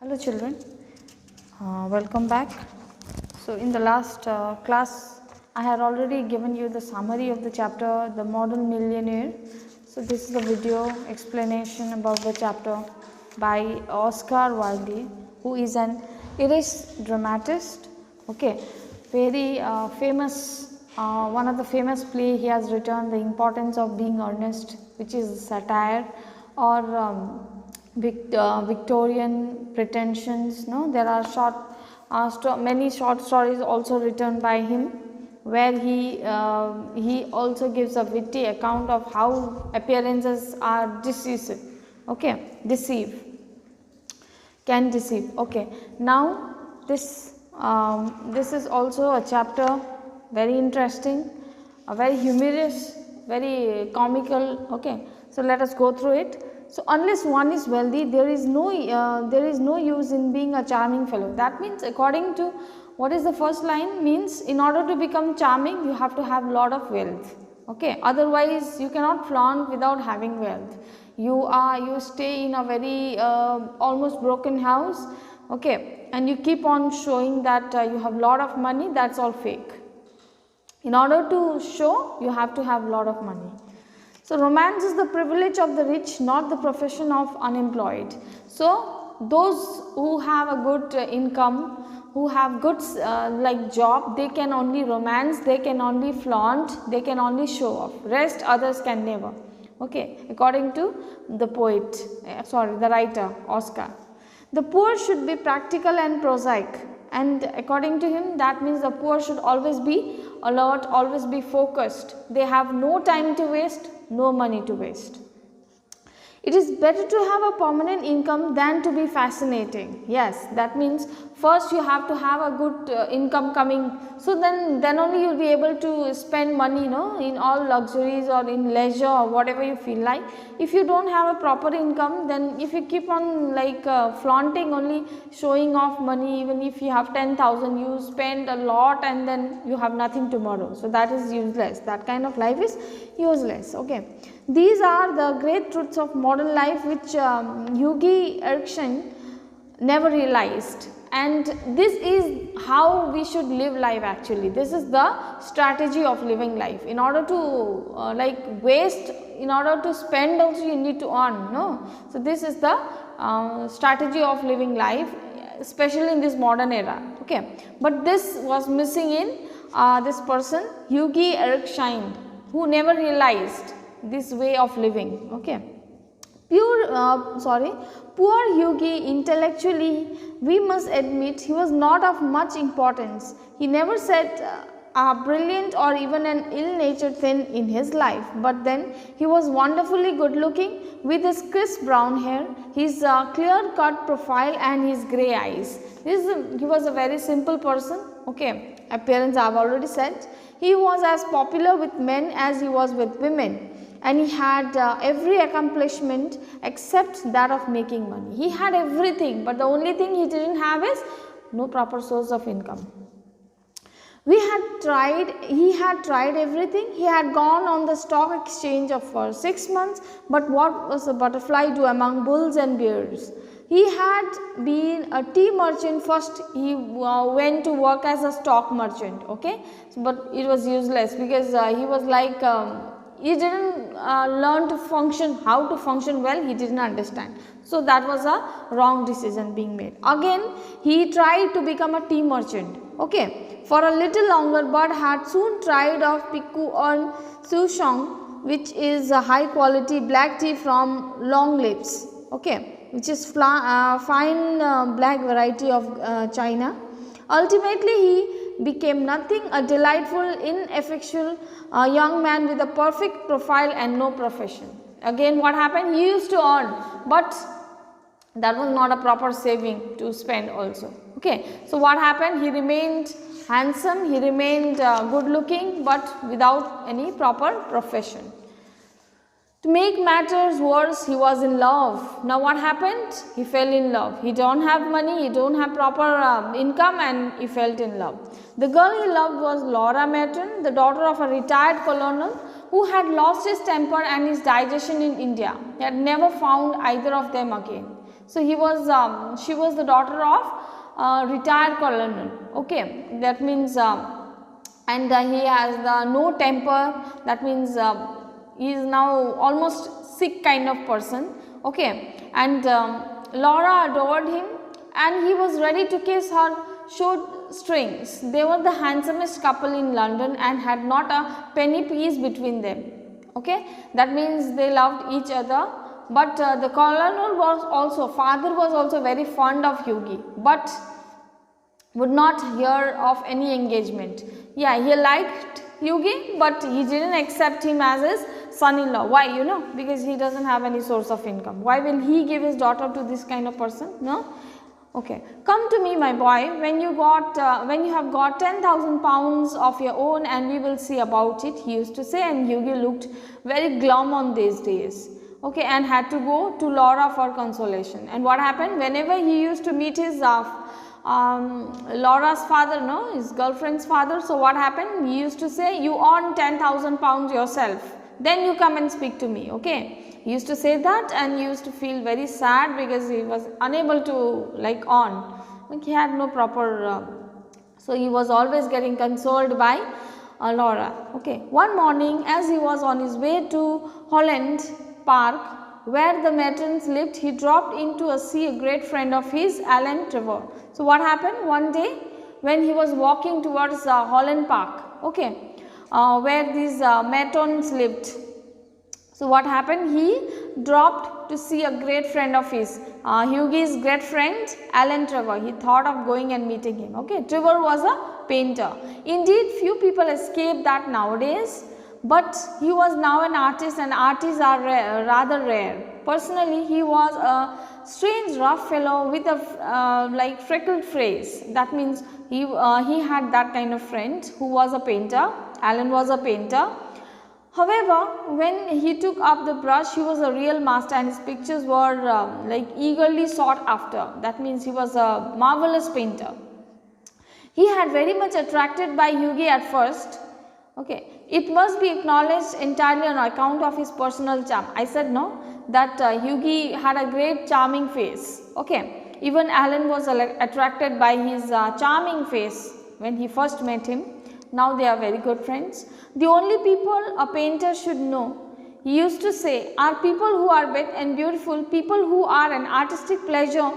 Hello children, welcome back. So in the last class I had already given you the summary of the chapter The Modern Millionaire. So this is a video explanation about the chapter by Oscar Wilde, who is an Irish dramatist, okay, very famous, one of the famous play he has written, The Importance of Being Earnest, which is satire, or Victorian pretensions. No, there are many short stories also written by him, where he also gives a witty account of how appearances are deceive. Can deceive. Okay, now this is also a chapter very interesting, very humorous, very comical. Okay, so let us go through it. So unless one is wealthy, there is no use in being a charming fellow. That means, according to what is the first line, means in order to become charming you have to have lot of wealth. Okay, otherwise you cannot flaunt without having wealth. You stay in a very almost broken house, okay, and you keep on showing that you have lot of money. That's all fake. In order to show, you have to have lot of money. So romance is the privilege of the rich, not the profession of unemployed. So those who have a good income, who have good like job, they can only romance, they can only flaunt, they can only show off. Rest others can never. Okay, according to the poet, the writer Oscar. The poor should be practical and prosaic, and according to him, that means the poor should always be alert, always be focused. They have no time to waste, no money to waste. It is better to have a permanent income than to be fascinating. Yes, that means first you have to have a good income coming, so then only you will be able to spend money, in all luxuries or in leisure or whatever you feel like. If you don't have a proper income, then if you keep on like flaunting, only showing off money, even if you have 10,000, you spend a lot and then you have nothing tomorrow. So that is useless. That kind of life is useless. Okay. These are the great truths of modern life which Yogi Erskine never realized, and this is how we should live life actually. This is the strategy of living life. In order to like waste, in order to spend also you need to earn, no? So this is the strategy of living life, especially in this modern era. Okay, but this was missing in this person Yogi Erskine, who never realized this way of living. Okay, poor Yogi, intellectually we must admit, he was not of much importance. He never said brilliant or even an ill-natured thing in his life, but then he was wonderfully good looking, with his crisp brown hair, his clear-cut profile and his grey eyes. He was a very simple person. Okay, appearance I have already said. He was as popular with men as he was with women, and he had every accomplishment except that of making money. He had everything, but the only thing he didn't have is no proper source of income. He had tried everything. He had gone on the stock exchange for 6 months, but what was a butterfly do among bulls and bears? He had been a tea merchant first. He went to work as a stock merchant. Okay, but it was useless because he was like he didn't learn to function, how to function well. He didn't understand. So that was a wrong decision being made. Again, he tried to become a tea merchant. Okay, for a little longer, but had soon tried of Piku or Souchong, which is a high quality black tea from Long Lips. Okay, which is fine black variety of China. Ultimately, he became nothing, a delightful, ineffectual young man with a perfect profile and no profession. Again, what happened? He used to earn, but that was not a proper saving to spend also. Okay, so what happened? He remained handsome, he remained good looking, but without any proper profession. To make matters worse, he was in love. Now what happened? He fell in love. He don't have money, he don't have proper income, and he fell in love. The girl he loved was Laura Merton, the daughter of a retired colonel who had lost his temper and his digestion in India. He had never found either of them again. So she was the daughter of retired colonel. Okay, that means and he has the no temper. That means he is now almost sick kind of person. Okay, and Laura adored him, and he was ready to kiss her shoestrings. They were the handsomest couple in London and had not a penny piece between them. Okay, that means they loved each other. But the colonel was also, father was also very fond of Hughie, but would not hear of any engagement. Yeah, he liked Hughie, but he didn't accept him as his son-in-law. Why? You know, because he doesn't have any source of income. Why will he give his daughter to this kind of person? No. Okay, come to me, my boy, when you have got 10,000 pounds of your own, and we will see about it, he used to say. And Hughie looked very glum on these days. Okay, and had to go to Laura for consolation. And what happened? Whenever he used to meet his Laura's father, no, his girlfriend's father. So what happened? He used to say, you earn 10,000 pounds yourself, then you come and speak to me. Okay, he used to say that, and he used to feel very sad because he was unable to like earn. Like he had no proper. So he was always getting consoled by Laura. Okay, one morning as he was on his way to Holland Park, where the Mertons lived, he dropped in to see a great friend of his, Alan Trevor. So what happened? One day when he was walking towards Holland Park, okay, where these Mertons lived. So what happened? He dropped to see a great friend of his, Hughie's great friend, Alan Trevor. He thought of going and meeting him. Okay, Trevor was a painter. Indeed, few people escape that nowadays. But he was now an artist, and artists are rather rare. Personally, he was a strange rough fellow with a like freckled face. That means he had that kind of friend who was a painter. Alan was a painter. However, when he took up the brush, he was a real master, and his pictures were like eagerly sought after. That means he was a marvelous painter. He had very much attracted by Hughie at first. Okay, it must be acknowledged entirely on account of his personal charm. I said no, that Hughie had a great charming face. Okay, even Alan was attracted by his charming face when he first met him. Now they are very good friends. The only people a painter should know, he used to say, are people who are wet and beautiful, people who are an artistic pleasure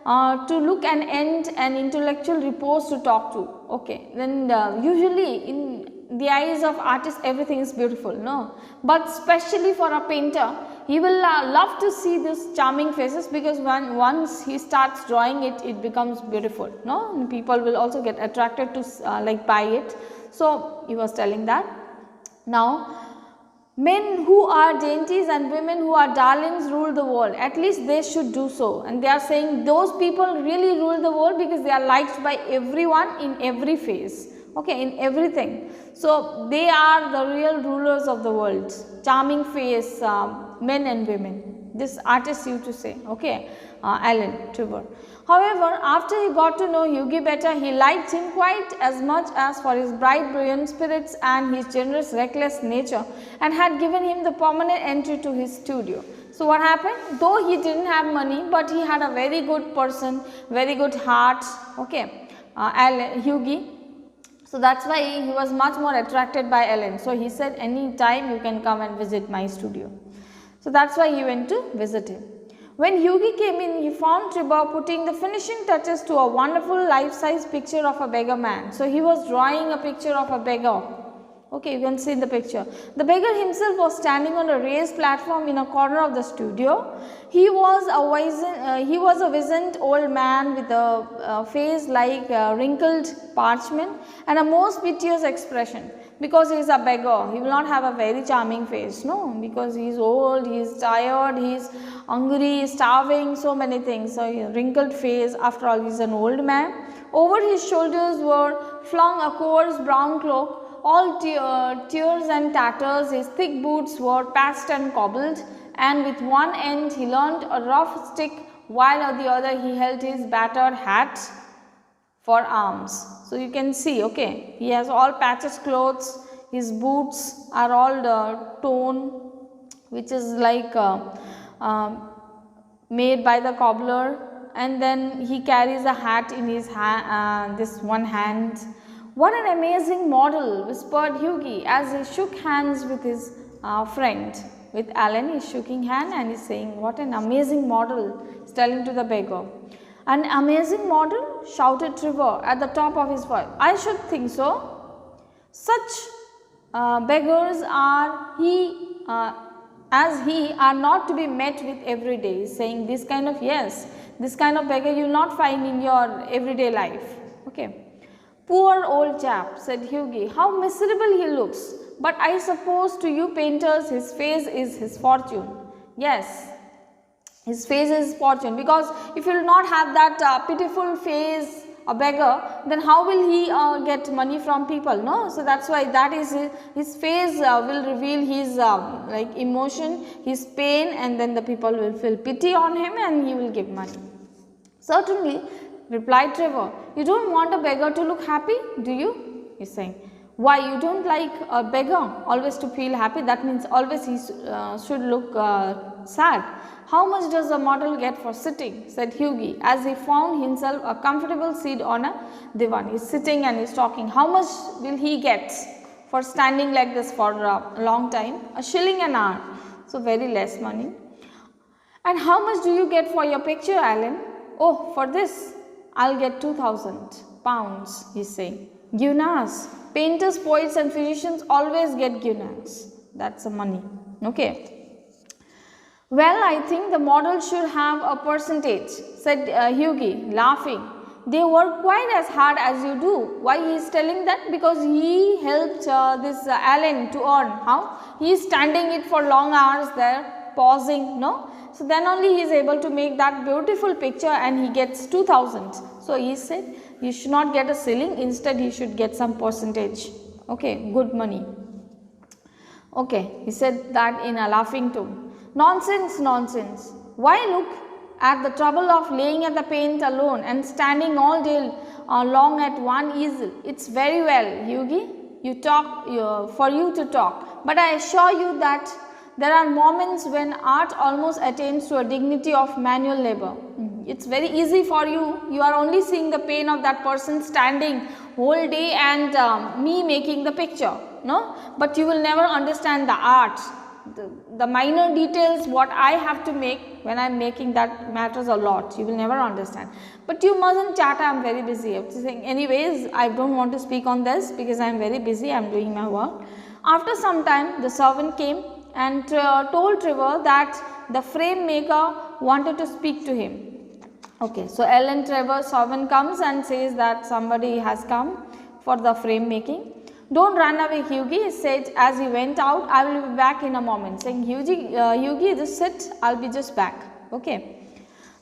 to look and end an intellectual repose to talk to. Okay, then usually in the eyes of artists everything is beautiful, no, but especially for a painter, he will love to see these charming faces, because once he starts drawing it, it becomes beautiful, no, and people will also get attracted to like buy it. So he was telling that. Now men who are dainties and women who are darlings rule the world, at least they should do so, and they are saying those people really rule the world because they are liked by everyone in every phase. Okay, in everything. So they are the real rulers of the world, charming face, men and women. This artist used to say, okay, Alan Trevor. However, after he got to know Hughie better, he liked him quite as much as for his bright, brilliant spirits and his generous, reckless nature, and had given him the permanent entry to his studio. So what happened? Though he didn't have money, but he had a very good person, very good heart. Okay, Hughie. So that's why he was much more attracted by Ellen. So he said, any time you can come and visit my studio. So that's why he went to visit him. When Hughie came in, he found Trevor putting the finishing touches to a wonderful life-size picture of a beggar man. So he was drawing a picture of a beggar. Okay, you can see the picture. The beggar himself was standing on a raised platform in a corner of the studio. He was a wizened old man with a face like wrinkled parchment and a most piteous expression. Because he is a beggar, he will not have a very charming face, no, because he is old, he is tired, he is hungry, he is starving, so many things. So a wrinkled face, after all he is an old man. Over his shoulders were flung a coarse brown cloak, all tears and tatters. His thick boots were patched and cobbled, and with one end he leaned a rough stick, while on the other he held his battered hat for arms. So you can see, okay, he has all patches clothes, his boots are all torn, which is like made by the cobbler, and then he carries a hat in his this one hand. What an amazing model, whispered Hughie as he shook hands with his friend. With Alan, he's shaking hand and he's saying, what an amazing model, he's telling to the beggar. An amazing model, shouted Trevor at the top of his voice. I should think so. Such beggars are as he are not to be met with every day. He's saying this kind of, yes, this kind of beggar you will not find in your everyday life. Okay. Poor old chap, said Hughie, how miserable he looks. But I suppose to you painters his face is his fortune. Yes, his face is fortune, because if you will not have that pitiful face, a beggar, then how will he get money from people? No, so that's why that is his face will reveal his like emotion, his pain, and then the people will feel pity on him and he will give money. Certainly, replied Trevor. You don't want a beggar to look happy, do you? He's saying. Why, you don't like a beggar always to feel happy? That means always he should look sad. How much does the model get for sitting? Said Hughie as he found himself a comfortable seat on a divan. He's sitting and he's talking. How much will he get for standing like this for a long time? A shilling an hour. So very less money. And how much do you get for your picture, Alan? Oh, for this, I'll get 2,000 pounds, he's saying. Guineas. Painters, poets and physicians always get guineas. That's the money. Okay. Well, I think the model should have a percentage, said Hughie, laughing. They work quite as hard as you do. Why he is telling that? Because he helped this Alan to earn. How? He is standing it for long hours there, pausing, no? So then only he is able to make that beautiful picture and he gets 2,000. So he said, you should not get a shilling, instead he should get some percentage. Okay, good money. Okay, he said that in a laughing tone. Nonsense, nonsense. Why look at the trouble of laying at the paint alone and standing all day long at one easel? It's very well, Hughie, you talk for you to talk, but I assure you that there are moments when art almost attains to a dignity of manual labor. It's very easy for you. You are only seeing the pain of that person standing whole day and me making the picture, no? But you will never understand the art. The minor details what I have to make when I am making that matters a lot. You will never understand. But you mustn't chat, I am very busy. I am saying, anyways, I don't want to speak on this because I am very busy, I am doing my work. After some time, the servant came and told Trevor that the frame maker wanted to speak to him. Okay, so Ellen Trevor servant comes and says that somebody has come for the frame making. Don't run away, Hughie, he said as he went out. I will be back in a moment. Saying, Hughie, just sit, I'll be just back. Okay.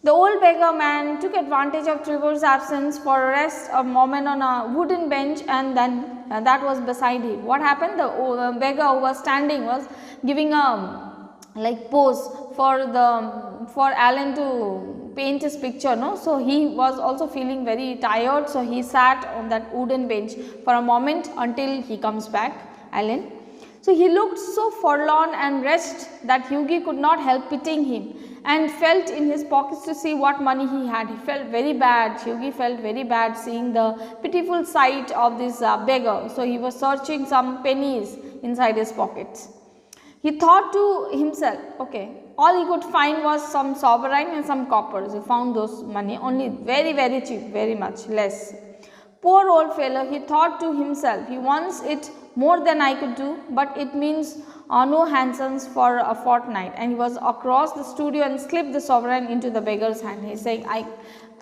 The old beggar man took advantage of Trevor's absence for a rest a moment on a wooden bench, and then that was beside him. What happened? The beggar who was standing was giving a like pose for Alan to paint his picture, no? So he was also feeling very tired, so he sat on that wooden bench for a moment until he comes back, Alan. So he looked so forlorn and wretched that Hughie could not help pitying him and felt in his pockets to see what money he had. He felt very bad. Hughie felt very bad seeing the pitiful sight of this beggar. So he was searching some pennies inside his pockets. He thought to himself, okay, all he could find was some sovereign and some coppers. He found those money only very, very cheap, very much less. Poor old fellow, he thought to himself, he wants it more than I could do, but it means no hansoms for a fortnight. And he was across the studio and slipped the sovereign into the beggar's hand. He is saying, I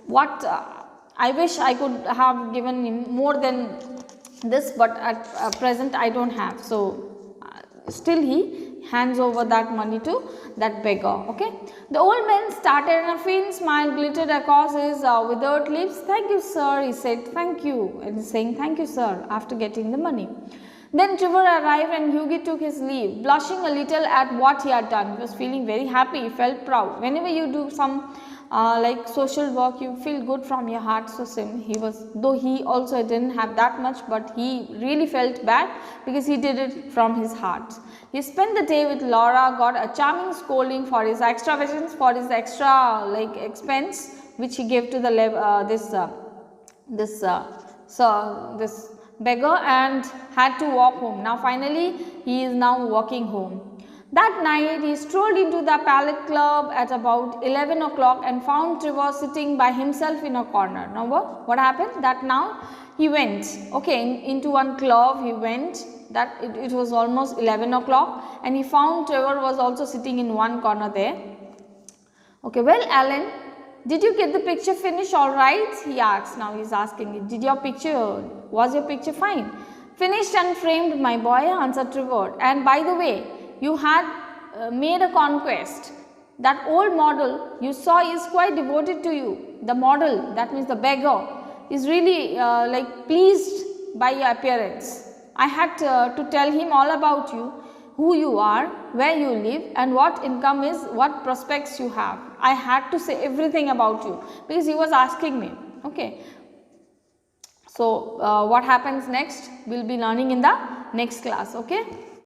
wish I could have given him more than this, but at present I don't have. So still he hands over that money to that beggar. Okay. The old man started and a faint smile glittered across his withered lips. Thank you, sir, he said. Thank you. And he's saying, thank you, sir, after getting the money. Then Trevor arrived and Hughie took his leave, blushing a little at what he had done. He was feeling very happy, he felt proud. Whenever you do some like social work, you feel good from your heart. So he was, though he also didn't have that much, but he really felt bad because he did it from his heart. He spent the day with Laura, got a charming scolding for his extravagance, for his extra like expense which he gave to the this beggar, and had to walk home. Now finally he is now walking home. That night he strolled into the Palette Club at about 11 o'clock and found Trevor sitting by himself in a corner. Now what happened? That now he went, okay, into one club he went, that it was almost 11 o'clock, and he found Trevor was also sitting in one corner there. Okay, well, Alan, did you get the picture finished all right? He asked. Now he is asking, was your picture fine? Finished and framed, my boy, answered Trevor. And by the way, you had made a conquest. That old model you saw is quite devoted to you. The model, that means the beggar, is really like pleased by your appearance. I had to tell him all about you, who you are, where you live, and what income is, what prospects you have. I had to say everything about you because he was asking me. Okay. So what happens next, we will be learning in the next class. Okay.